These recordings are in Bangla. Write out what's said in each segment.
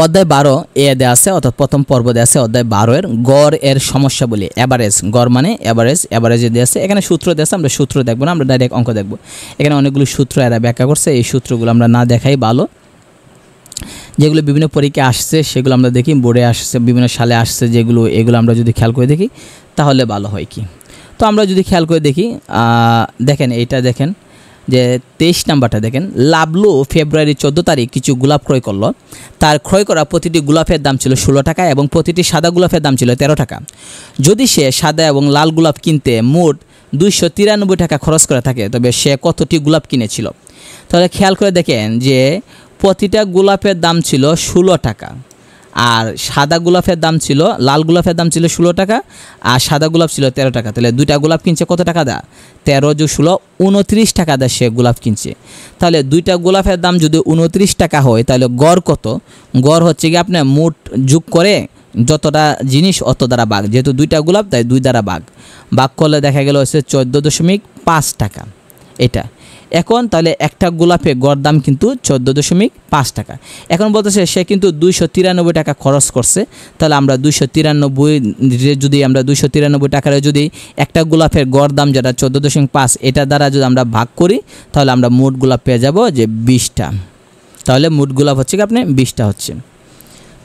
অধ্যায় 12 এ দেওয়া আছে, অর্থাৎ প্রথম পর্ব দেওয়া আছে অধ্যায় 12 এর গড় এর সমস্যা বলি। এভারেজ, গড় মানে এভারেজে দেওয়া আছে। এখানে সূত্র দেওয়া আছে, আমরা সূত্র দেখবো না, আমরা ডাইরেক্ট অঙ্ক দেখবো। এখানে অনেকগুলো সূত্র এরা ব্যাখ্যা করছে, এই সূত্রগুলো আমরা না দেখাই ভালো। যেগুলো বিভিন্ন পরীক্ষায় আসছে সেগুলো আমরা দেখি, বোর্ডে আসছে, বিভিন্ন সালে আসছে যেগুলো, এগুলো আমরা যদি খেয়াল করে দেখি তাহলে ভালো হয় কি। তো আমরা যদি খেয়াল করে দেখি, দেখেন এইটা দেখেন যে 23 নাম্বারটা দেখেন, লাবলু ফেব্রুয়ারি 14 তারিখ কিছু গোলাপ ক্রয় করলো। তার ক্রয় করা প্রতিটি গোলাপের দাম ছিল 16 টাকা এবং প্রতিটি সাদা গোলাপের দাম ছিল 13 টাকা। যদি সে সাদা এবং লাল গোলাপ কিনতে মোট 293 টাকা খরচ করে থাকে, তবে সে কতটি গোলাপ কিনেছিল? তাহলে খেয়াল করে দেখেন যে প্রতিটা গোলাপের দাম ছিল 16 টাকা, আর সাদা গোলাপের দাম ছিল, লাল গোলাপের দাম ছিল 16 টাকা, আর সাদা গোলাপ ছিল 13 টাকা। তাহলে দুইটা গোলাপ কিনছে কত টাকা দা? 13 যোগ 16 29 টাকা দা সে গোলাপ কিনছে। তাহলে দুইটা গোলাপের দাম যদি 29 টাকা হয়, তাহলে গড় কত? গড় হচ্ছে কি আপনার মোট যোগ করে যতটা জিনিস অত দ্বারা ভাগ, যেহেতু দুইটা গোলাপ তাই 2 দ্বারা ভাগ করলে দেখা গেল হচ্ছে 14.5 টাকা এটা। এখন তাহলে একটা গোলাপে গড় দাম কিন্তু 14.5 টাকা। এখন বলতেছে সে কিন্তু 293 টাকা খরচ করছে। তাহলে আমরা 293 যদি আমরা 293 টাকার যদি একটা গোলাপের গড় দাম যেটা 14.5, এটা দ্বারা যদি আমরা ভাগ করি তাহলে আমরা মোট গোলাপ পেয়ে যাব যে 20টা। তাহলে মোট গোলাপ হচ্ছে কি আপনি 20টা হচ্ছে।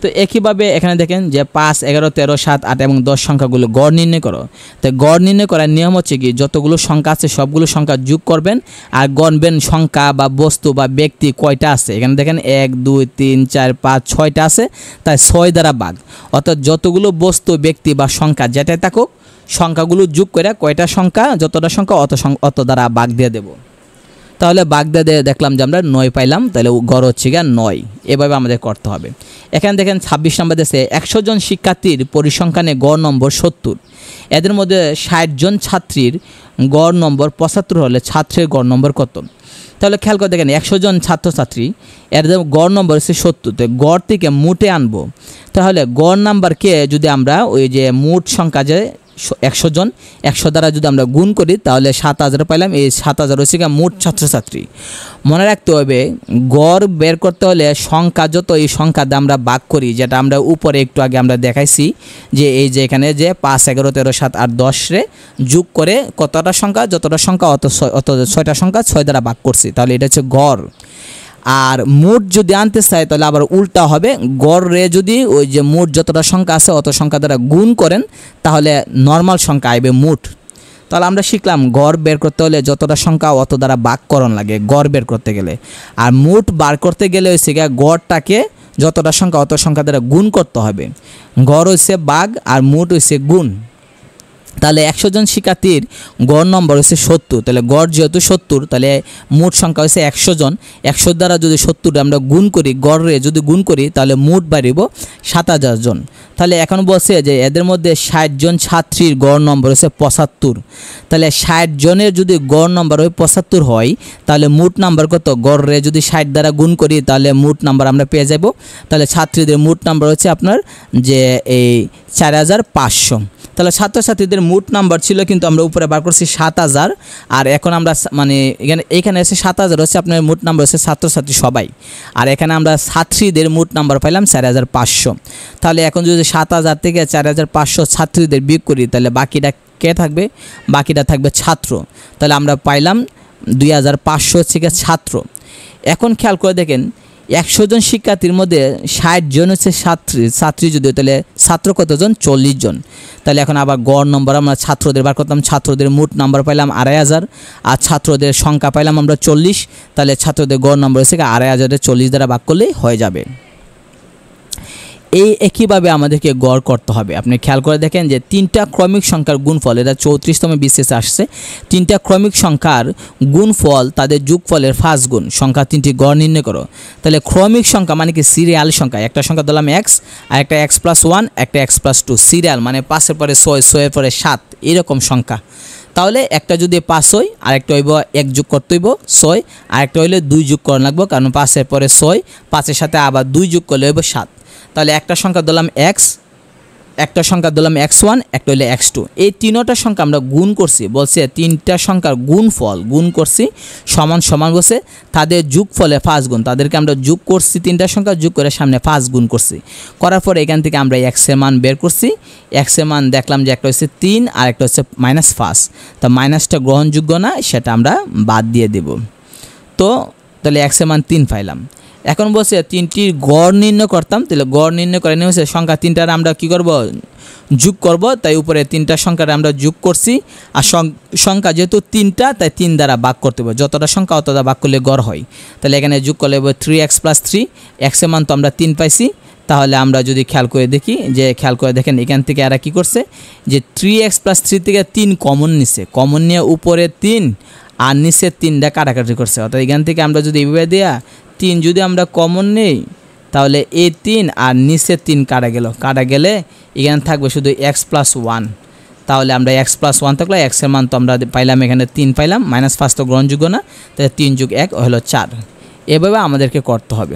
তো একইভাবে এখানে দেখেন যে 5, 11, 13, 7, 8 এবং 10 সংখ্যাগুলো গড় নির্ণয় করো। তো গড় নির্ণয় করার নিয়ম হচ্ছে কি, যতগুলো সংখ্যা আছে সবগুলো সংখ্যা যোগ করবেন আর গণবেন সংখ্যা বা বস্তু বা ব্যক্তি কয়টা আছে। এখানে দেখেন 1, 2, 3, 4, 5, 6টা আছে, তাই 6 দ্বারা ভাগ। অর্থাৎ যতগুলো বস্তু ব্যক্তি বা সংখ্যা যেটাই থাকুক সংখ্যাগুলো যোগ করে কয়টা সংখ্যা, যতটা সংখ্যা অত দ্বারা ভাগ দিয়ে দেব। তাহলে ভাগ দিয়ে দেখলাম যে আমরা 9 পাইলাম, তাহলে গড় হচ্ছে গিয়ে 9। এভাবে আমাদের করতে হবে। এখানে দেখেন 26 নম্বর দেশে 100 জন শিক্ষার্থীর পরিসংখ্যানে গড় নম্বর 70। এদের মধ্যে 60 জন ছাত্রীর গড় নম্বর 75 হলে ছাত্রের গড় নম্বর কত? তাহলে খেয়াল করে দেখেন 100 জন ছাত্রছাত্রী, এর গড় নম্বর হচ্ছে 70। তো গড় থেকে মোটে আনবো, তাহলে গড় নাম্বারকে যদি আমরা ওই যে মোট সংখ্যা যে 100 জন 100 দ্বারা যদি আমরা গুণ করি তাহলে 7000 পাইলাম। এই 7000 হচ্ছে মোট ছাত্রছাত্রী। মনে রাখতে হবে গড় বের করতে হলে সংখ্যা যত, এই সংখ্যা দিয়ে আমরা ভাগ করি, যেটা আমরা উপরে একটু আগে আমরা দেখাইছি যে এই যে এখানে যে 5, 11, 13, 7, 8, 10 রে যোগ করে কতটা সংখ্যা, যতটা সংখ্যা অত 6টা সংখ্যা 6 দ্বারা ভাগ করছি, তাহলে এটা হচ্ছে গড়। আর মোট যদি আনতে চাই তাহলে আবার উল্টা হবে, গড় রে যদি ওই যে মোট যতটা সংখ্যা আছে অত সংখ্যা দ্বারা গুণ করেন তাহলে নর্মাল সংখ্যা আইবে মোট। তাহলে আমরা শিখলাম গড় বের করতে হলে যতটা সংখ্যা অত দ্বারা ভাগকরণ লাগে গড় বের করতে গেলে, আর মোট বার করতে গেলে হচ্ছে গিয়ে গড়টাকে যতটা সংখ্যা অত সংখ্যা দ্বারা গুণ করতে হবে। গড় হচ্ছে ভাগ আর মোট হচ্ছে গুণ। তাহলে 100 জন শিক্ষার্থীর গড় নম্বর হচ্ছে 70। তাহলে গড় যেহেতু 70, তাহলে মোট সংখ্যা হচ্ছে 100 জন। 100 দ্বারা যদি 70 আমরা গুণ করি, গড়ে যদি গুণ করি তাহলে মোট বাড়িব 7000 জন। তাহলে এখন বলছে যে এদের মধ্যে 60 জন ছাত্রীর গড় নম্বর হচ্ছে 75। তাহলে 60 জনের যদি গড় নম্বর হয় 75 হয়, তাহলে মোট নাম্বার কত? গড়ে যদি 60 দ্বারা গুণ করি তাহলে মোট নাম্বার আমরা পেয়ে যাব। তাহলে ছাত্রীদের মোট নাম্বার হচ্ছে আপনার যে এই 4500। তাহলে ছাত্রছাত্রীদের মোট নাম্বার ছিল কিন্তু আমরা উপরে বার করছি 7000, আর এখন আমরা মানে এখানে এসে 7000 হচ্ছে আপনার মোট নাম্বার হচ্ছে ছাত্রছাত্রী সবাই, আর এখানে আমরা ছাত্রীদের মোট নাম্বার পাইলাম 4500। তাহলে এখন যদি 7000 থেকে 4500 ছাত্রীদের বিয়োগ করি তাহলে বাকিটা কে থাকবে? বাকিটা থাকবে ছাত্র। তাহলে আমরা পাইলাম 2500 হচ্ছে ছাত্র। এখন খেয়াল করে দেখেন 100 জন শিক্ষার্থীর মধ্যে 60 জন হচ্ছে ছাত্রী যদি, তাহলে ছাত্র কতজন? 40 জন। তাহলে এখন আবার গড় নম্বর আমরা ছাত্রদের বার করতাম, ছাত্রদের মোট নাম্বার পাইলাম 2500 আর ছাত্রদের সংখ্যা পাইলাম আমরা 40। তাহলে ছাত্রদের গড় নম্বর হচ্ছে 2500 40 দ্বারা ভাগ করলেই হয়ে যাবে। এই একইভাবে আমাদেরকে গড় করতে হবে। আপনি খেয়াল করে দেখেন যে 3টা ক্রমিক সংখ্যার গুণফল, এটা 34তম বিশেষে আসছে। 3টা ক্রমিক সংখ্যার গুণফল তাদের যোগফলের 5 গুণ, সংখ্যা 3টি গড় নির্ণয় করো। তাহলে ক্রমিক সংখ্যা মানে কি সিরিয়াল সংখ্যা। একটা সংখ্যা দিলাম x, আর একটা x+1, একটা x+2। সিরিয়াল মানে 5-এর পরে 6, 6-এর পরে 7, এরকম সংখ্যা। তাহলে একটা যদি 5 হয় আরেকটা হইব 1 যোগ করতে হইব 6, আরেকটা হইলে 2 যোগ করা লাগবে, কারণ 5-এর পরে 6, 5-এর সাথে আবার 2 যোগ করলে হইব 7। তাহলে একটা সংখ্যা দিলাম x, একটা সংখ্যা দিলাম x1, একটা হলো x2, এই তিনটা সংখ্যা আমরা গুণ করছি, বলছে তিনটা সংখ্যার গুণফল গুণ করছি সমান সমান বলছে তাদের যোগফলে 5 গুণ, তাদেরকে আমরা যোগ করছি, তিনটা সংখ্যা যোগ করে সামনে 5 গুণ করছি, করার পর এখান থেকে আমরা x এর মান বের করছি, x এর মান দেখলাম যে একটা হচ্ছে 3 আর একটা হচ্ছে -5, তো মাইনাসটা গ্রহণযোগ্য না, সেটা আমরা বাদ দিয়ে দেব। তো তাহলে x এর মান 3 পাইলাম। এখন বলছে তিনটির গড় নির্ণয় করতাম, তাহলে গড় নির্ণয় করে নিয়ে হচ্ছে সংখ্যা তিনটার আমরা কি করব, যোগ করব, তাই উপরে তিনটা সংখ্যার আমরা যোগ করছি, আর সংখ্যা যেহেতু তিনটা তাই 3 দ্বারা ভাগ করতে হবে, যতটা সংখ্যা অতটা ভাগ করলে গড় হয়, তাহলে এখানে যোগ করলে 3x + 3, x এর মান তো আমরা 3 পাইছি, তাহলে আমরা যদি খেয়াল করে দেখি, যে খেয়াল করে দেখেন এখান থেকে এরা কী করছে, যে 3x + 3 থেকে 3 কমন নিছে, কমন নিয়ে উপরে 3 আর নিচে 3টা কাটাকাটি করছে, অর্থাৎ এখান থেকে আমরা যদি এইভাবে দেয়া 3 যদি আমরা কমন নেই, তাহলে এই 3 আর নিচে 3 কাটা গেলে এখানে থাকবে শুধু x + 1, তাহলে আমরা x + 1 থাকলে x এর মান তো আমরা পাইলাম এখানে 3 পাইলাম, -5 তো গ্রহণযোগ্য না, তাহলে 3 + 1 হলো 4, এভাবে আমাদেরকে করতে হবে।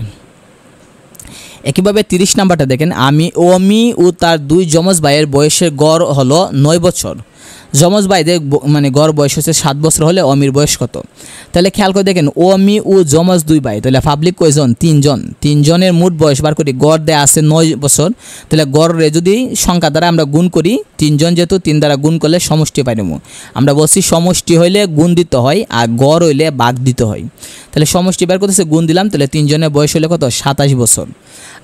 একইভাবে 30 নাম্বারটা দেখেন, অমি ও তার 2 যমজ ভাইয়ের বয়সের গড় হলো 9 বছর। যমজ ভাইদের মানে গড় বয়স হচ্ছে 7 বছর হলে অমির বয়স কত? তাহলে খেয়াল করে দেখেন, অমি ও যমজ 2 ভাই, তাহলে পাবলিক কয়জন? 3 জন, 3 জনের মোট বয়স বার করি, গড় দেয়া আছে 9 বছর, তাহলে গড়ে যদি সংখ্যা দ্বারা আমরা গুণ করি, 3 জন যেহেতু 3 দ্বারা গুণ করলে সমষ্টি পাই নেব, আমরা বলছি সমষ্টি হইলে গুণ দিতে হয় আর গড় হইলে ভাগ দিতে হয়, তাহলে সমষ্টি বের করতেছে গুণ দিলাম, তাহলে 3 জনের বয়স হলে কত? 27 বছর।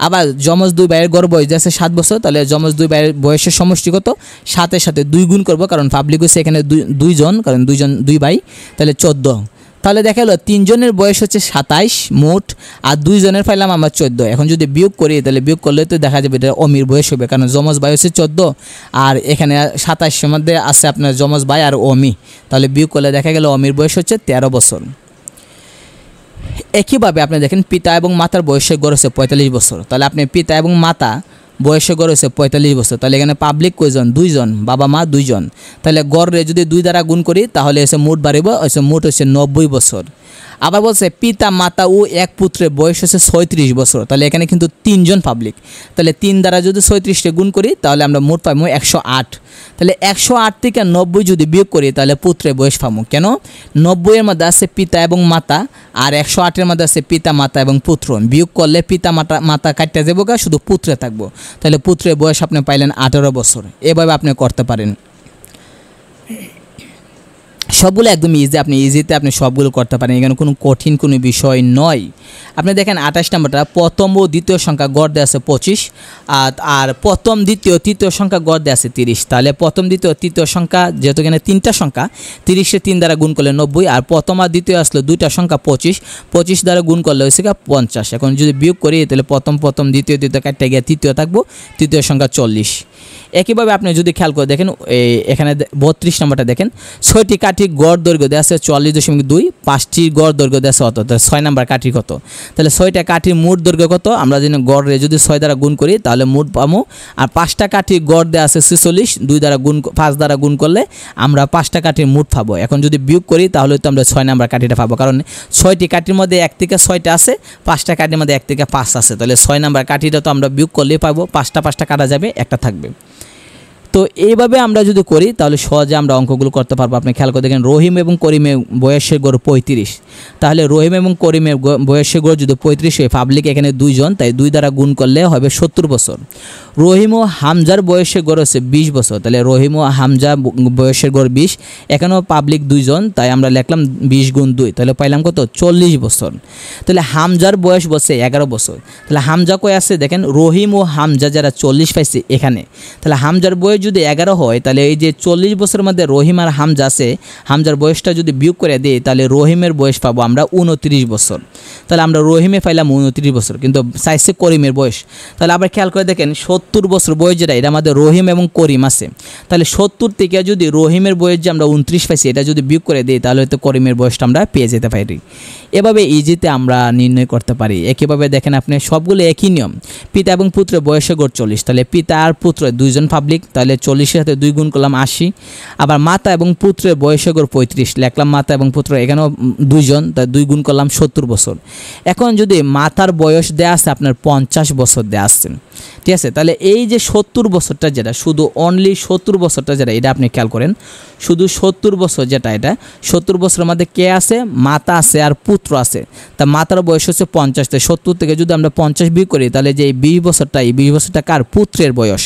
আবার যমজ 2 ভাইয়ের গড় বয়স আছে 7 বছর, তাহলে যমজ 2 ভাইয়ের বয়সের সমষ্টি কত? 7 এর সাথে 2 গুণ করব, কারণ পাবলিক হচ্ছে এখানে 2 জন, কারণ 2 ভাই, তাহলে 14, তাহলে দেখা গেলো 3 জনের বয়স হচ্ছে 27 মোট, আর 2 জনের পাইলাম আমরা 14। এখন যদি বিয়োগ করি, তাহলে বিয়োগ করলে তো দেখা যাবে এটা অমির বয়স হবে, কারণ যমজ ভাই হচ্ছে 14 আর এখানে 27 মধ্যে আছে আপনার যমজ ভাই আর অমি, তাহলে বিয়োগ করলে দেখা গেল অমির বয়স হচ্ছে 13 বছর। একইভাবে আপনি দেখেন পিতা এবং মাতার বয়সের গড় হচ্ছে 45 বছর, তাহলে আপনি পিতা এবং মাতা বয়সের গড় হচ্ছে 45 বছর, তাহলে এখানে পাবলিক কয়জন? 2 জন, বাবা মা 2 জন, তাহলে গড়ে যদি 2 দ্বারা গুণ করি তাহলে এসে মোট বাড়িব, মোট হচ্ছে 90 বছর। আবার বলছে পিতা মাতা ও এক পুত্রের বয়স হচ্ছে 36 বছর, তাহলে এখানে কিন্তু 3 জন পাবলিক, তাহলে 3 দ্বারা যদি 36কে গুণ করি তাহলে আমরা মোট পাবো 108, তাহলে 108 থেকে 90 যদি বিয়োগ করি তাহলে পুত্রের বয়স পাবো, কেন 90 এর মধ্যে আছে পিতা এবং মাতা আর 108 এর মধ্যে আছে পিতা মাতা এবং পুত্র, বিয়োগ করলে পিতা মাতা কাটতে যাবো, শুধু পুত্রে থাকবো, তাহলে পুত্রের বয়স আপনি পাইলেন 18 বছর। এভাবে আপনি করতে পারেন, সবগুলো একদম ইজি, আপনি ইজিতে আপনি সবগুলো করতে পারেন, এখানে কোনো কঠিন কোনো বিষয় নয়। আপনি দেখেন 28 নম্বরটা, প্রথম ও দ্বিতীয় সংখ্যা গড় দেওয়া আছে 25, আর প্রথম দ্বিতীয় তৃতীয় সংখ্যা গড় দেওয়া আছে 30, তাহলে প্রথম দ্বিতীয় তৃতীয় সংখ্যা যেহেতু এখানে 3টা সংখ্যা, 30-এ 3 দ্বারা গুণ করলে 90, আর প্রথম আর দ্বিতীয় আসলো 2টা সংখ্যা 25 দ্বারা গুণ করলে হয়েছে 50। এখন যদি বিয়োগ করি তাহলে প্রথম দ্বিতীয় কাটতে গিয়ে তৃতীয় থাকবো, তৃতীয় সংখ্যা 40। একইভাবে আপনি যদি খেয়াল করে দেখেন এখানে 32 নম্বরটা দেখেন, 6টি কাঠির গড় দৈর্ঘ্য দেওয়া আছে 44.2, 5টির গড় দৈর্ঘ্য দেওয়া আছে অত, 6 নম্বর কাঠি কত? তাহলে 6টা কাঠির মোট দৈর্ঘ্য কত? আমরা যদি গড়ে যদি 6 দ্বারা গুণ করি তাহলে মোট পাবো, আর 5টা কাঠির গড় দেওয়া আছে 46, 5 দ্বারা গুণ করলে আমরা 5টা কাঠির মোট পাবো। এখন যদি বিয়োগ করি তাহলে তো আমরা 6 নম্বর কাঠিটা পাবো, কারণ 6টি কাঠির মধ্যে 1 থেকে 6টা আছে, 5টা কাঠির মধ্যে 1 থেকে 5 আছে, তাহলে 6 নম্বর কাঠিটা তো আমরা বিয়োগ করলেই পাবো, 5টা কাটা যাবে, একটা থাকবে। তো এইভাবে আমরা যদি করি তাহলে সহজে আমরা অঙ্কগুলো করতে পারবো। আপনি খেয়াল করে দেখেন, রহিম এবং করিমের বয়সের গড় 35, তাহলে রহিম এবং করিমের বয়সের গড় যদি 35 হয়, পাবলিক এখানে 2 জন, তাই 2 দ্বারা গুণ করলে হবে 70 বছর। রহিম ও হামজার বয়সের গড় হচ্ছে 20 বছর, তাহলে রহিম ও হামজা বয়সের গড় 20, এখানেও পাবলিক 2 জন, তাই আমরা লিখলাম 20 গুণ 2, তাহলে পাইলাম কত? 40 বছর। তাহলে হামজার বয়স বলছে 11 বছর, তাহলে হামজা কই আছে দেখেন, রহিম ও হামজা যারা 40 পাইছে এখানে, তাহলে হামজার বয়স যদি 11 হয়, তাহলে এই যে 40 বছরের মধ্যে রহিম আর হামজা আছে, হামজার বয়সটা যদি বিয়োগ করে দিই তাহলে রহিমের বয়স পাবো আমরা 29 বছর, তাহলে আমরা রহিমে পাইলাম 29 বছর, কিন্তু চাইছে করিমের বয়স। তাহলে আবার খেয়াল করে দেখেন 70 বছর বয়স যেটা, এটা আমাদের রহিম এবং করিম আছে, তাহলে 70 থেকে যদি রহিমের বয়স যে আমরা 29 পাইছি এটা যদি বিয়োগ করে দিই তাহলে তো করিমের বয়সটা আমরা পেয়ে যেতে পারি। এভাবে ইজিতে আমরা নির্ণয় করতে পারি। একইভাবে দেখেন আপনি সবগুলো একই নিয়ম, পিতা এবং পুত্রের বয়সের গড় 40, তাহলে পিতা আর পুত্র 2 জন পাবলিক, তাহলে তাহলে 40-এর সাথে 2 গুণ করলাম 80। আবার মাতা এবং পুত্রের বয়সের গড় 35 লিখলাম, মাতা এবং পুত্র এখানেও 2 জন, তাই 2 গুণ করলাম 70 বছর। এখন যদি মাতার বয়স দেওয়া আছে আপনার 50 বছর দেওয়া আছে, ঠিক আছে, তাহলে এই যে 70 বছরটা যেটা শুধু অনলি 70 বছরটা যেটা এটা আপনি খেয়াল করেন, শুধু 70 বছর যেটা, এটা 70 বছরের মধ্যে কে আছে, মাতা আছে আর পুত্র আছে। তা মাতার বয়স হচ্ছে 50, 70 থেকে যদি আমরা 50 বিয়োগ করি তাহলে যে এই 20 বছরটা, এই 20 বছরটা কার, পুত্রের বয়স।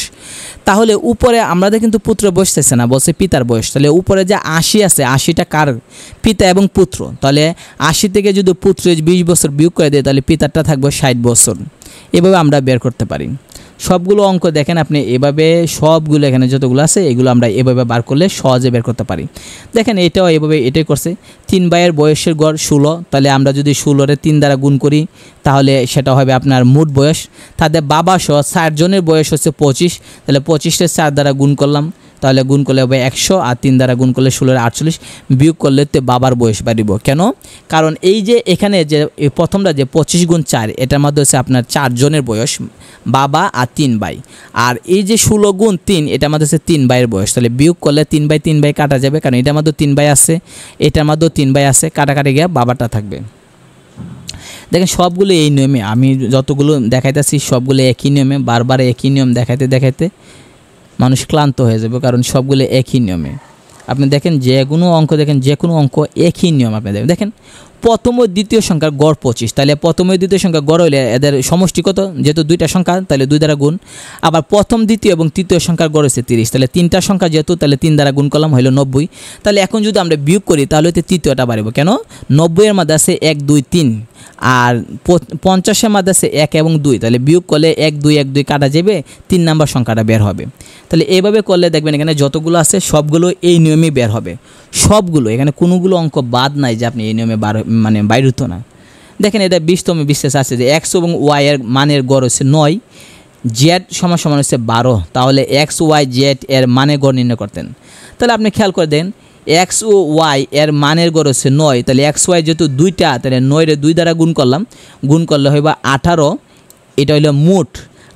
তাহলে উপরে আমাদের কিন্তু পুত্রের বয়স চাইছে না, বলছে পিতার বয়স। তাহলে উপরে যে 80 আছে, 80টা কার, পিতা এবং পুত্র। তাহলে 80 থেকে যদি পুত্রের 20 বছর বিয়োগ করে দেয় তাহলে পিতারটা থাকবে 60 বছর। এভাবে আমরা বের করতে পারি। সবগুলো অঙ্ক দেখেন আপনি এভাবে, সবগুলো এখানে যতগুলো আছে এগুলো আমরা এভাবে বার করলে সহজে বের করতে পারি। দেখেন এটাও এভাবে, এটাই করছে। 3 ভাইয়ের বয়সের গড় 16, তাহলে আমরা যদি 16-রে 3 দ্বারা গুণ করি তাহলে সেটা হবে আপনার মোট বয়স। তাদের বাবা সহ 4 জনের বয়স হচ্ছে 25, তাহলে 25-রে 4 দ্বারা গুণ করলাম, তাহলে গুণ করলে হবে 100, আর 3 দ্বারা গুণ করলে 16-এর 48, বিয়োগ করলে তো বাবার বয়স বাড়িব। কেন? কারণ এই যে এখানে যে প্রথমটা যে 25 গুণ 4, এটার মধ্যে হচ্ছে আপনার 4 জনের বয়স, বাবা আর 3 ভাই। আর এই যে 16 গুণ 3, এটার মধ্যে হচ্ছে 3 ভাইয়ের বয়স, তাহলে বিয়োগ করলে 3 ভাই কাটা যাবে, কারণ এটার মধ্যে 3 ভাই আছে, এটার মধ্যেও 3 ভাই আছে, কাটাকাটি গিয়ে বাবাটা থাকবে। দেখেন সবগুলো এই নিয়মে, আমি যতগুলো দেখাইতেছি সবগুলো একই নিয়মে, বারবার একই নিয়ম দেখাইতে দেখাইতে মানুষ ক্লান্ত হয়ে যাবে, কারণ সবগুলো একই নিয়মে। আপনি দেখেন যে কোনো অঙ্ক, দেখেন যে কোনো অঙ্ক একই নিয়ম আপনি দেখেন। প্রথম ও দ্বিতীয় সংখ্যার গড় 25, তাহলে প্রথম ও দ্বিতীয় সংখ্যার গড় হলে এদের সমষ্টি কত, যেহেতু 2টা সংখ্যা তাহলে 2 দ্বারা গুণ। আবার প্রথম, দ্বিতীয় এবং তৃতীয় সংখ্যার গড় হচ্ছে 30, তাহলে 3টা সংখ্যা যেহেতু, তাহলে 3 দ্বারা গুণ করলাম হলো 90। তাহলে এখন যদি আমরা বিয়োগ করি তাহলে হয়তো তৃতীয়টা বাড়বে। কেন? 90-এর মধ্যে আছে 1, 2, 3, আর 50-এর মধ্যে আছে 1 এবং 2, তাহলে বিয়োগ করলে 1, 2, 1, 2 কাটা যাবে, 3 নাম্বার সংখ্যাটা বের হবে। তাহলে এইভাবে করলে দেখবেন এখানে যতগুলো আছে সবগুলো এই নিয়মেই বের হবে, সবগুলো, এখানে কোনোগুলো অঙ্ক বাদ নাই যে আপনি এই নিয়মে বাইর হতো না। দেখেন এটা 20তম বিশেষ আছে যে x এবং y এর মানের গড় হচ্ছে 9, z সমান সমান হচ্ছে 12, তাহলে x, y, z এর মানের গড় নির্ণয় করতেন। তাহলে আপনি খেয়াল করে দেন x ও y এর মানের গড় হচ্ছে 9, তাহলে x, y যেহেতু 2টা, তাহলে 9-রে 2 দ্বারা গুণ করলাম, গুণ করলে হইবা 18, এটা হইলো মোট।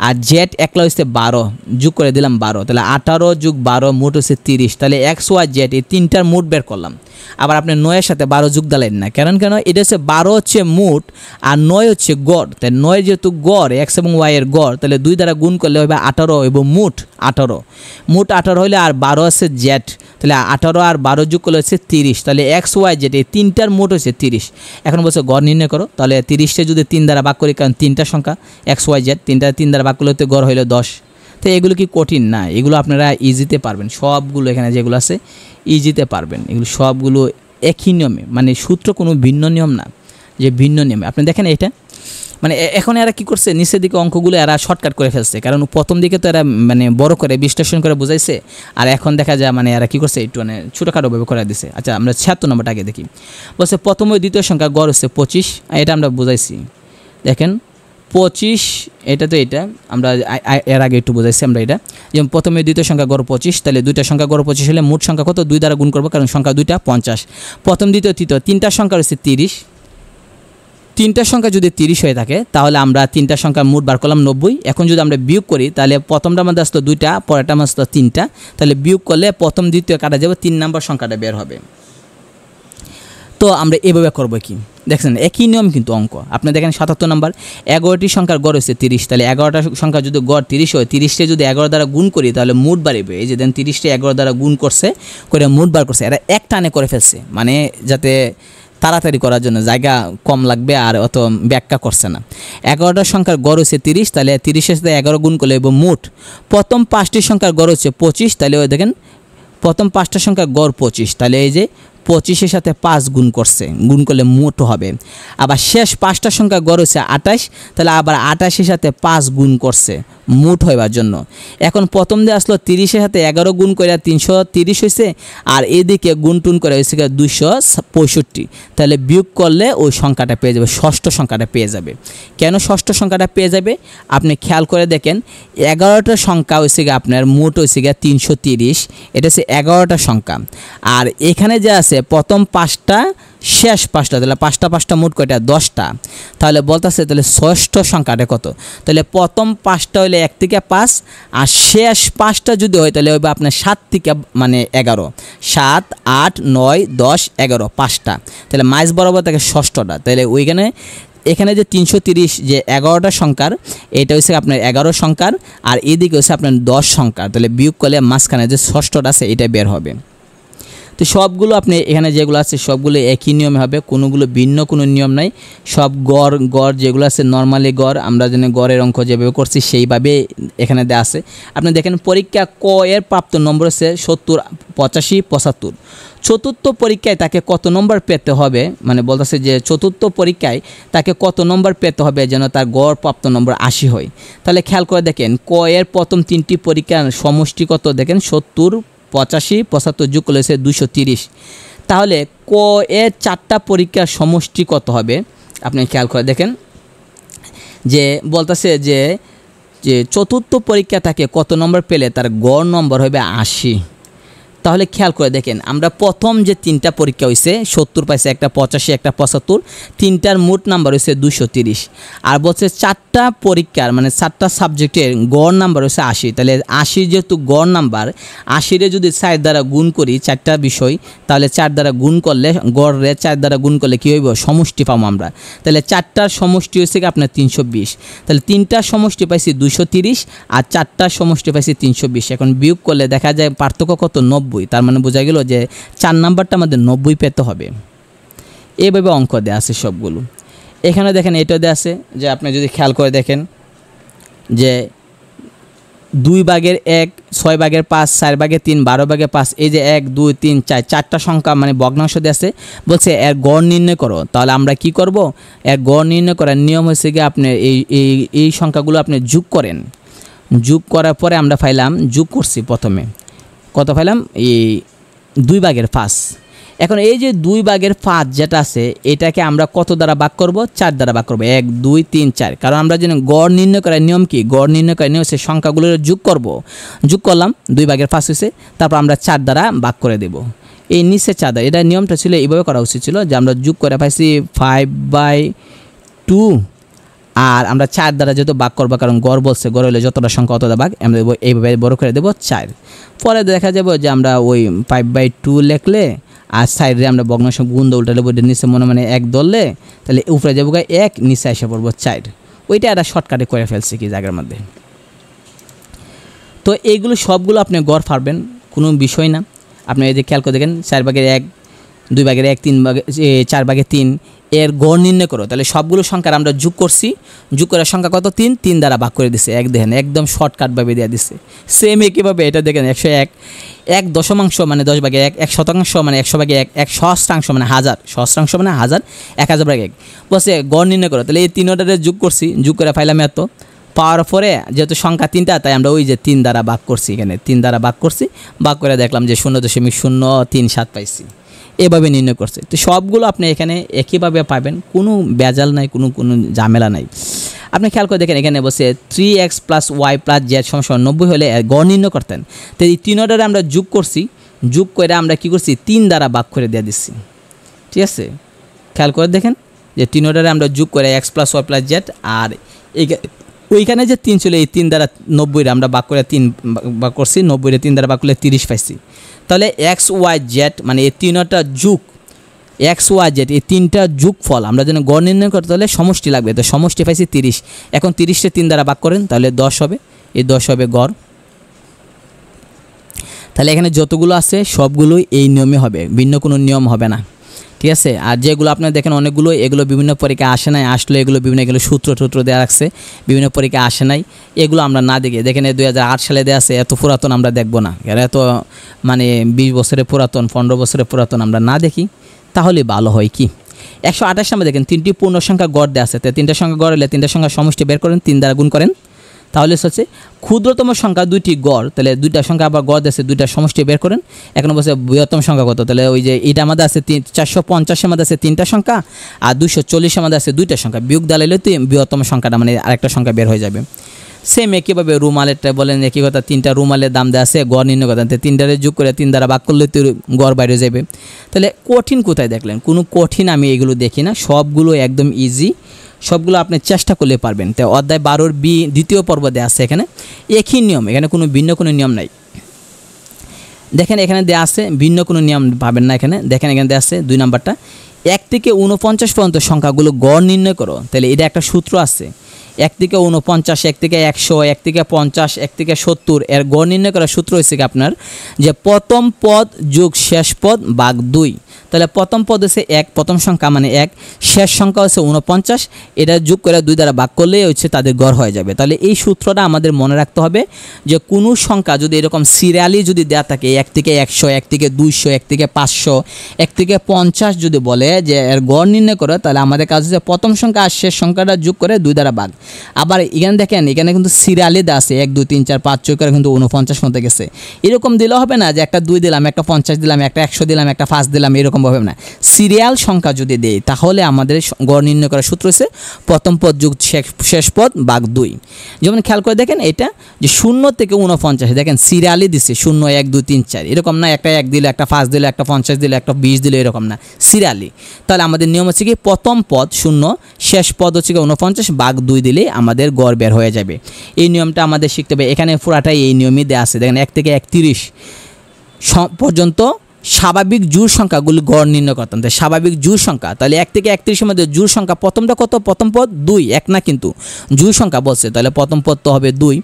আর জেড একলা হচ্ছে 12, যোগ করে দিলাম 12, তাহলে 18 যোগ 12 মোট হচ্ছে 30, তাহলে এক্স, ওয়াই, জেড এই 3টার মোট বের করলাম। আবার আপনি 9-এর সাথে 12 যোগ দিলেন না, কেন এটা হচ্ছে 12 হচ্ছে মোট আর 9 হচ্ছে গড়, তাই 9 যেহেতু গড়, এক্স এবং ওয়াই এর গড়, তাহলে 2 দ্বারা গুণ করলে হবে 18 এবং মোট 18 হইলে আর 12 আছে জেড, তাহলে 18 আর 12 যোগ করলে হচ্ছে 30, তাহলে এক্স, ওয়াই, জেড এই 3টার মোট হচ্ছে 30। এখন বলছে গড় নির্ণয় করো, তাহলে 30টা যদি 3 দ্বারা ভাগ করি, কারণ 3টা সংখ্যা এক্স, ওয়াই, জেড, 3টা 3 দ্বারা ভাগ করলে তো গড় হইলো 10। তো এগুলো কি কঠিন না, এগুলো আপনারা ইজিতে পারবেন, সবগুলো এখানে যেগুলো আছে ইজিতে পারবেন, এগুলো সবগুলো একই নিয়মে, মানে সূত্র কোনো ভিন্ন নিয়ম না যে ভিন্ন নিয়মে। আপনি দেখেন এটা মানে এখন এরা কী করছে, নিচের দিকে অঙ্কগুলো এরা শর্টকাট করে ফেলছে, কারণ প্রথম দিকে তো এরা মানে বড় করে বিশ্লেষণ করে বুঝাইছে, আর এখন দেখা যায় মানে এরা কী করছে একটু মানে ছোটোখাটোভাবে করে দিছে। আচ্ছা আমরা 76 নম্বরটা আগে দেখি। বলছে প্রথম ও দ্বিতীয় সংখ্যা গড় হচ্ছে 25, এটা আমরা বুঝাইছি। দেখেন 25, এটা তো এটা আমরা এর আগে একটু বুঝাইছি আমরা এটা, যেমন প্রথমে দ্বিতীয় সংখ্যা গড় 25, তাহলে 2টা সংখ্যা গড় 25 হলে মোট সংখ্যা কত, 2 দ্বারা গুণ করবো, কারণ সংখ্যা 2টা 50। প্রথম, দ্বিতীয়, তৃতীয় 3টা সংখ্যা হচ্ছে 30, 3টা সংখ্যা যদি 30 হয়ে থাকে তাহলে আমরা 3টা সংখ্যার মোট বার করলাম 90। এখন যদি আমরা বিয়োগ করি তাহলে প্রথমটার মধ্যে আসতো 2টা, পরেরটার মধ্যে আসতো 3টা, তাহলে বিয়োগ করলে প্রথম, দ্বিতীয় কাটা যাবে, 3 নম্বর সংখ্যাটা বের হবে। তো আমরা এভাবে করবো কি, দেখছেন একই নিয়ম কিন্তু অঙ্ক। আপনি দেখেন 77 নম্বর, 11টি সংখ্যার গড় হচ্ছে 30, তাহলে 11টা সংখ্যা যদি গড় 30 হয়, 30টা যদি 11 দ্বারা গুণ করি তাহলে মোট বাড়বে। এই যে দেন 30টা 11 দ্বারা গুণ করছে, করে মোট বার করছে, এরা এক টানে করে ফেলছে, মানে যাতে তাড়াতাড়ি করার জন্য জায়গা কম লাগবে আর অত ব্যাখ্যা করছে না। 11টা সংখ্যার গড় হচ্ছে 30, তাহলে 30-এর সাথে 11 গুণ করলে এবং মোট প্রথম 5টি সংখ্যার গড় হচ্ছে 25, তাহলে ওই দেখেন প্রথম 5টা সংখ্যার গড় 25, তাহলে এই যে 25-এর সাথে 5 গুণ করছে, গুণ করলে মোট হবে। আবার শেষ 5টা সংখ্যা গড় হচ্ছে 28, তাহলে আবার 28-এর সাথে 5 গুণ করছে মোট হইবার জন্য। এখন প্রথম দিয়ে আসলো 30-এর সাথে 11 গুণ করে 330 হয়েছে, আর এদিকে গুণ টুন করে হয়েছে 265, তাহলে বিয়োগ করলে ওই সংখ্যাটা পেয়ে যাবে, ষষ্ঠ সংখ্যাটা পেয়ে যাবে। কেন ষষ্ঠ সংখ্যাটা পেয়ে যাবে আপনি খেয়াল করে দেখেন, 11টা সংখ্যা হয়েছে আপনার মোট হয়েছে 330, এটা হচ্ছে 11টা সংখ্যা, আর এখানে যে আছে প্রথম 5টা শেষ 5টা, তাহলে 5টা মোট কয়টা 10টা। তাহলে বলতেছে তাহলে ষষ্ঠ সংখ্যাটা কত, তাহলে প্রথম 5টা হইলে 1 থেকে 5, আর শেষ 5টা যদি হয় তাহলে হবে আপনার 7 থেকে মানে 11, 7, 8, 9, 10, 11, 5টা, তাহলে মাইজ বরাবর থাকে ষষ্ঠটা। তাহলে ওইখানে এখানে যে 330 যে 11টা সংখ্যার, এটা হচ্ছে আপনার 11 সংখ্যার, আর এদিকে হচ্ছে আপনার 10 সংখ্যার, তাহলে বিয়োগ করলে মাঝখানে যে ষষ্ঠটা আছে এটা বের হবে। তো সবগুলো আপনি এখানে যেগুলো আছে সবগুলো একই নিয়মে হবে, কোনোগুলো ভিন্ন কোনো নিয়ম নাই। সব গড় যেগুলো আছে নর্মালি গড়, আমরা যেন গড়ের অঙ্ক যেভাবে করছি সেইভাবে এখানে দেওয়া আছে। আপনি দেখেন পরীক্ষা ক এর প্রাপ্ত নম্বর হচ্ছে 70, 85, 75। চতুর্থ পরীক্ষায় তাকে কত নম্বর পেতে হবে, মানে বলতেছে যে চতুর্থ পরীক্ষায় তাকে কত নম্বর পেতে হবে যেন তার গড় প্রাপ্ত নম্বর 80 হয়। তাহলে খেয়াল করে দেখেন ক এর প্রথম 3টি পরীক্ষার সমষ্টি কত, দেখেন 70, 85, 75 যোগ করলে 230। তাহলে ক এর 4টা পরীক্ষার সমষ্টি কত হবে, আপনি খেয়াল করে দেখেন যে বলতেছে যে চতুর্থ পরীক্ষা তাকে কত নম্বর পেলে তার গড় নম্বর হবে 80। তাহলে খেয়াল করে দেখেন আমরা প্রথম যে 3টা পরীক্ষা হয়েছে 70 পাইছে, একটা 85, একটা 75, 3টার মোট নাম্বার হয়েছে 230। আর বলছে 4টা পরীক্ষার মানে 4টা সাবজেক্টের গড় নাম্বার হচ্ছে 80। তাহলে 80 যেহেতু গড় নাম্বার, 80-রে যদি 4 দ্বারা গুণ করি 4টা বিষয়, তাহলে 4 দ্বারা গুণ করলে গড়রে 4 দ্বারা গুণ করলে কী হইব, সমষ্টি পাবো আমরা। তাহলে 4টার সমষ্টি হচ্ছে কি আপনার 320। তাহলে 3টার সমষ্টি পাইছি 230, আর 4টার সমষ্টি পাইছি 320। এখন বিয়োগ করলে দেখা যায় পার্থক্য কত, 90। তার মানে বোঝা গেল যে 4 নাম্বারটা আমাদের 90 পেতে হবে। এইভাবে অঙ্ক দেওয়া আছে সবগুলো। এখানে দেখেন এটা দেওয়া আছে যে আপনি যদি খেয়াল করে দেখেন যে 2/1, 6/5, 4/3, 12/5, এই যে 1, 2, 3, 4, 4টা সংখ্যা মানে ভগ্নাংশ দেওয়া আছে। বলছে এর গড় নির্ণয় করো। তাহলে আমরা কি করব, এর গড় নির্ণয় করার নিয়ম হচ্ছে কি আপনি এই সংখ্যাগুলো আপনি যোগ করেন। যোগ করার পরে আমরা পাইলাম, যোগ করছি প্রথমে কত পাইলাম, এই 2/5। এখন এই যে 2/5 যেটা আছে এটাকে আমরা কত দ্বারা ভাগ করব, 4 দ্বারা ভাগ করব, 1, 2, 3, 4। কারণ আমরা জানি গড় নির্ণয় করার নিয়ম কি, গড় নির্ণয় করার নিয়ম হচ্ছে সংখ্যাগুলোর যোগ করব। যোগ করলাম 2/5 হয়েছে, তারপর আমরা 4 দ্বারা ভাগ করে দেব। এই নিচে 4 দ্বারা, এটা নিয়মটা ছিল এইভাবে করা উচিত ছিল যে আমরা যোগ করে পাইছি 5/2, আর আমরা 4 দ্বারা যেহেতু ভাগ করবো, কারণ গড় বলছে গড় হলে যতটা সংখ্যা অতটা ভাগ, আমরা এইভাবে বড় করে দেবো 4। পরে দেখা যাবে যে আমরা ওই 5/2 লিখলে আর সাইডে আমরা ভগ্নাংশ গুণ উল্টালে বইটা নিচে মনে 1 ধরলে তাহলে উপরে যাবো 1, নিচে এসে পড়বো 4। ওইটা একটা শর্টকাটে করে ফেলছি কি জায়গার মধ্যে। তো এইগুলো সবগুলো আপনি গড় পারবেন, কোনো বিষয় না। আপনি এই যে খেয়াল করে দেখেন 4/1, 2/1, 4/3 এর গড় নির্ণয় করো। তাহলে সবগুলো সংখ্যার আমরা যোগ করছি, যোগ করার সংখ্যা কত, 3 দ্বারা ভাগ করে দিছে। এক দেখেন একদম শর্টকাটভাবে দেওয়া দিচ্ছে। সেম একইভাবে এটা দেখেন 101, 1 দশমাংশ মানে 10/1, 1 শতাংশ মানে 100/1, 1 সহস্রাংশ মানে 1000, সহস্রাংশ মানে 1000, 1000/1। বলছে গড় নির্ণয় করো। তাহলে এই 3টারে যোগ করছি, যোগ করে পাইলাম এত। পাওয়ার পরে যেহেতু সংখ্যা 3টা তাই আমরা ওই যে 3 দ্বারা ভাগ করছি, এখানে 3 দ্বারা ভাগ করছি, ভাগ করে দেখলাম যে 0.037 পাইছি। এভাবে নির্ণয় করছে। তো সবগুলো আপনি এখানে একইভাবে পাবেন, কোনো বেজাল নাই, কোনো ঝামেলা নাই। আপনি খেয়াল করে দেখেন এখানে বসে 3x + y + z = 90 হলে গড় নির্ণয় করতেন। তো এই 3টারে আমরা যোগ করছি, যোগ করে আমরা কি করছি 3 দ্বারা ভাগ করে দিয়ে দিচ্ছি। ঠিক আছে, খেয়াল করে দেখেন যে 3টারে আমরা যোগ করে x + y + z, আর ওইখানে যে 3 ছিল এই 3 দ্বারা 90 আমরা ভাগ করে 3 ভাগ করছি, 90 3 দ্বারা ভাগ করলে 30 পাইছি। তাহলে এক্স ওয়াই জেড মানে এই 3টা যুগ, এক্স ওয়াই জেড এই 3টা যোগফল আমরা যেন গড় নির্ণয় করতে হলে সমষ্টি লাগবে। তো সমষ্টি পাইছি 30। এখন 30কে 3 দ্বারা ভাগ করেন তাহলে 10 হবে, এই 10 হবে গড়। তাহলে এখানে যতগুলো আছে সবগুলোই এই নিয়মে হবে, ভিন্ন কোনো নিয়ম হবে না। ঠিক আছে, আর যেগুলো আপনারা দেখেন অনেকগুলো এগুলো বিভিন্ন পরীক্ষা আসে নাই, আসলে এগুলো বিভিন্ন এগুলো সূত্র দেওয়া রাখছে, বিভিন্ন পরীক্ষা আসে নাই, এগুলো আমরা না দেখি। দেখেন 2008 সালে দেওয়া আছে, এত পুরাতন আমরা দেখবো না, এত মানে 20 বছরের পুরাতন, 15 বছরের পুরাতন আমরা না দেখি, তাহলে ভালো হয় কি। 128 নম্বর দেখেন 3টি পূর্ণ সংখ্যা গড় দেওয়া আছে। তো 3টা সংখ্যা গড় হলে 3টা সংখ্যা সমষ্টি বের করেন, 3 দ্বারা গুণ করেন, তাহলে হচ্ছে ক্ষুদ্রতম সংখ্যা 2টি গড়। তাহলে 2টা সংখ্যা আবার গড় আছে, 2টার সমষ্টি বের করেন। এখন বলছে বৃহত্তম সংখ্যা কত, তাহলে ওই যে এটা আমাদের আছে 450 মধ্যে আছে 3টা সংখ্যা, আর 240 মধ্যে আছে 2টা সংখ্যা, বিয়োগ দাঁড়াইলে তুই বৃহত্তম সংখ্যাটা মানে আরেকটা সংখ্যা বের হয়ে যাবে। সেম একইভাবে রুমালেরটা বলেন একই কথা, 3টা রুমালের দাম দেওয়া আছে, গড় নির্ণয় করতে, 3টারে যোগ করে 3 দ্বারা ভাগ করলে তো গড় বাইরে যাবে। তাহলে কঠিন কোথায় দেখলেন? কোনো কঠিন আমি এগুলো দেখি না, সবগুলো একদম ইজি, সবগুলো আপনি চেষ্টা করলে পারবেন। তো অধ্যায় 12 বি দ্বিতীয় পর্ব দেওয়া আছে, এখানে একই নিয়ম, এখানে কোনো ভিন্ন কোনো নিয়ম নাই। দেখেন এখানে দেওয়া আছে, ভিন্ন কোনো নিয়ম পাবেন না এখানে। দেখেন এখানে দেওয়া আছে 2 নাম্বারটা, 1 থেকে 49 পর্যন্ত সংখ্যাগুলো গড় নির্ণয় করো। তাহলে এটা একটা সূত্র আছে, 1 থেকে 49, 1 থেকে 100, 1 থেকে 50, 1 থেকে 70, এর গড় নির্ণয় করার সূত্র হচ্ছে কি আপনার যে প্রথম পদ যোগ শেষ পদ ভাগ 2। তাহলে প্রথম পদ হচ্ছে 1, প্রথম সংখ্যা মানে 1, শেষ সংখ্যা হচ্ছে 49, এটা যোগ করে 2 দ্বারা ভাগ করলেই হচ্ছে তাদের গড় হয়ে যাবে। তাহলে এই সূত্রটা আমাদের মনে রাখতে হবে যে কোনো সংখ্যা যদি এরকম সিরিয়ালি যদি দেওয়া থাকে 1 থেকে 100, 1 থেকে 200, 1 থেকে 500, 1 থেকে 50 যদি বলে যে এর গড় নির্ণয় করো, তাহলে আমাদের কাজ হচ্ছে প্রথম সংখ্যা আর শেষ সংখ্যাটা যোগ করে 2 দ্বারা ভাগ। আবার এখানে দেখেন এখানে কিন্তু সিরিয়ালি দেওয়া আছে 1 2 3 4 5 6 করে কিন্তু 49 মতো গেছে। এরকম দিলে হবে না যে একটা 2 দিলাম, একটা 50 দিলাম, একটা 100 দিলাম, একটা 5 দিলাম, এরকম হবে না। সিরিয়াল সংখ্যা যদি দেই তাহলে আমাদের গড় নির্ণয় করার সূত্র হচ্ছে প্রথম পদ যোগ শেষ পদ ভাগ 2। যেমন খেয়াল করে দেখেন এটা যে 0 থেকে 49, দেখেন সিরিয়ালি দিচ্ছে 0 1 2 3 4, এরকম না একটা 1 দিল, একটা 5 দিল, একটা 50 দিল, একটা 20 দিল, এরকম না, সিরিয়ালি। তাহলে আমাদের নিয়ম হচ্ছে কি প্রথম পদ 0, শেষ পদ হচ্ছে 49 ভাগ 2 দিলে আমাদের গড় বের হয়ে যাবে। এই নিয়মটা আমাদের শিখতে হবে। এখানে পুরাটাই এই নিয়মই দেওয়া আছে। দেখেন 1 থেকে 31 পর্যন্ত স্বাভাবিক জোড় সংখ্যাগুলো গড় নির্ণয় করতাম। তাই স্বাভাবিক জোড় সংখ্যা, তাহলে 1 থেকে 31 মধ্যে জোড় সংখ্যা প্রথমটা কত? প্রথম পদ 2, 1 না কিন্তু জোড় সংখ্যা বলছে, তাহলে প্রথম পদ তো হবে 2।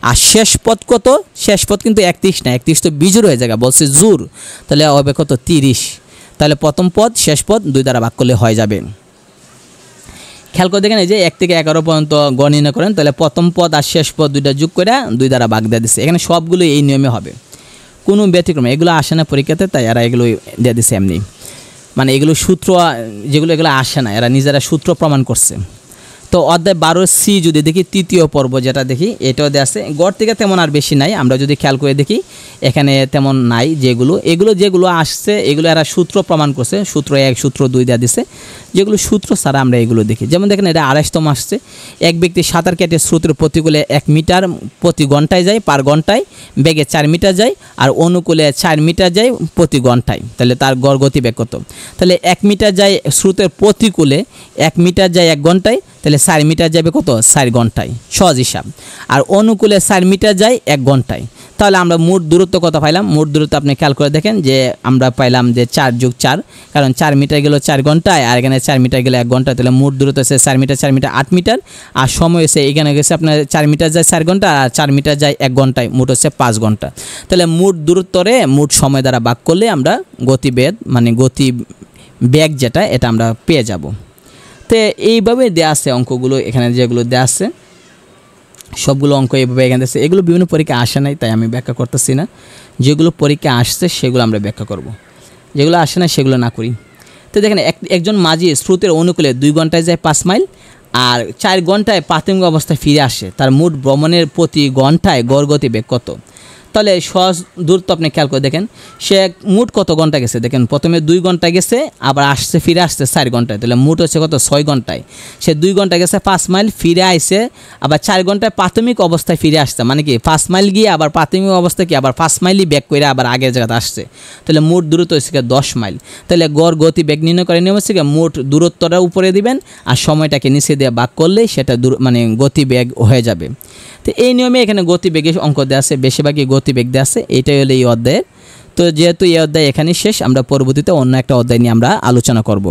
আর শেষ পদ কত? শেষ পদ কিন্তু 31 না, 31 তো বিজোড় হয়ে যাবে, বলছে জোড়, তাহলে হবে কত? 30। তাহলে প্রথম পদ শেষ পদ 2 দ্বারা ভাগ করলে হয়ে যাবে। খেয়াল করে দেখেন এই যে 1 থেকে 11 পর্যন্ত গড় নির্ণয় করেন, তাহলে প্রথম পদ আর শেষ পদ 2টা যোগ করে 2 দ্বারা ভাগ দিয়ে দিচ্ছে। এখানে সবগুলো এই নিয়মে হবে, কোনো ব্যতিক্রম এগুলো আসে না পরীক্ষাতে, তাই এরা এগুলো দিয়ে দিচ্ছে এমনি, মানে এগুলো সূত্র যেগুলো এগুলো আসে না, এরা নিজেরা সূত্র প্রমাণ করছে। তো অধ্যায় 12 সি যদি দেখি তৃতীয় পর্ব যেটা দেখি, এটাও দেওয়া আছে। গড় থেকে তেমন আর বেশি নাই, আমরা যদি খেয়াল করে দেখি এখানে তেমন নাই। যেগুলো আসছে এগুলো এরা সূত্র প্রমাণ করছে, সূত্র 1 সূত্র 2 দেওয়া দিছে। যেগুলো সূত্র ছাড়া আমরা এগুলো দেখি, যেমন দেখেন এটা 28তম আসছে, এক ব্যক্তি সাঁতার কেটে স্রোতের প্রতিকূলে 1 মিটার প্রতি ঘন্টায় যায়, পার ঘন্টায় বেগে 4 মিটার যায়, আর অনুকূলে 4 মিটার যায় প্রতি ঘন্টায়। তাহলে তার গড় গতিবেগ কত? তাহলে 1 মিটার যায় স্রোতের প্রতিকূলে, 1 মিটার যায় 1 ঘন্টায়, তাহলে 4 মিটার যাবে কত? 4 ঘন্টায়, সহজ হিসাব। আর অনুকূলে 4 মিটার যায় 1 ঘন্টায়, তাহলে আমরা মোট দূরত্ব কত পাইলাম? মোট দূরত্ব আপনি খেয়াল করে দেখেন যে আমরা পাইলাম যে 4 + 4, কারণ 4 মিটার গেল 4 ঘন্টায়, আর এখানে 4 মিটার গেলে 1 ঘন্টায়, তাহলে মোট দূরত্ব হচ্ছে 4 মিটার 4 মিটার 8 মিটার। আর সময় হচ্ছে এখানে গেছে আপনার 4 মিটার যায় 4 ঘন্টা, আর 4 মিটার যায় 1 ঘন্টায়, মোট হচ্ছে 5 ঘন্টা। তাহলে মোট দূরত্বরে মোট সময় দ্বারা ভাগ করলে আমরা গতিবেগ মানে গতিবেগ যেটা এটা আমরা পেয়ে যাব। তো এইভাবে দেওয়া আছে অঙ্কগুলো, এখানে যেগুলো দেওয়া আছে সবগুলো অঙ্ক এইভাবে এখানে আছে। এগুলো বিভিন্ন পরীক্ষা আসে নাই, তাই আমি ব্যাখ্যা করতেছি না। যেগুলো পরীক্ষা আসছে সেগুলো আমরা ব্যাখ্যা করব, যেগুলো আসে না সেগুলো না করি। তো দেখেন একজন মাঝি স্রোতের অনুকূলে 2 ঘন্টায় যায় 5 মাইল, আর 4 ঘন্টায় প্রাথমিক অবস্থায় ফিরে আসে, তার মোট ভ্রমণের প্রতি ঘন্টায় গড় গতিবেগ কত? তাহলে সহজ দূরত্ব আপনি খেয়াল করে দেখেন সে মোট কত ঘন্টা গেছে। দেখেন প্রথমে 2 ঘন্টা গেছে, আবার ফিরে আসছে 4 ঘন্টায়, তাহলে মোট হচ্ছে কত? 6 ঘন্টায়। সে 2 ঘন্টা গেছে 5 মাইল, ফিরে আইছে আবার 4 ঘন্টায় প্রাথমিক অবস্থায় ফিরে আসছে, মানে কি 5 মাইল গিয়ে আবার প্রাথমিক অবস্থায় কি আবার 5 মাইলই ব্যাক করে আবার আগের জায়গাতে আসছে, তাহলে মোট দূরত্ব হচ্ছে 10 মাইল। তাহলে গড় গতিবেগ নির্ণয় করে নিয়ম হচ্ছে মোট দূরত্বটা উপরে দিবেন আর সময়টাকে নিচে দিয়ে ভাগ করলেই সেটা মানে গতিবেগ হয়ে যাবে। তো এই নিয়মে এখানে গতিবেগের অঙ্ক দেওয়া আছে, বেশিরভাগই গতিবেগ দেওয়া আছে। এইটাই হলো এই অধ্যায়ের। তো যেহেতু এই অধ্যায় এখানেই শেষ, আমরা পরবর্তীতে অন্য একটা অধ্যায় নিয়ে আমরা আলোচনা করব।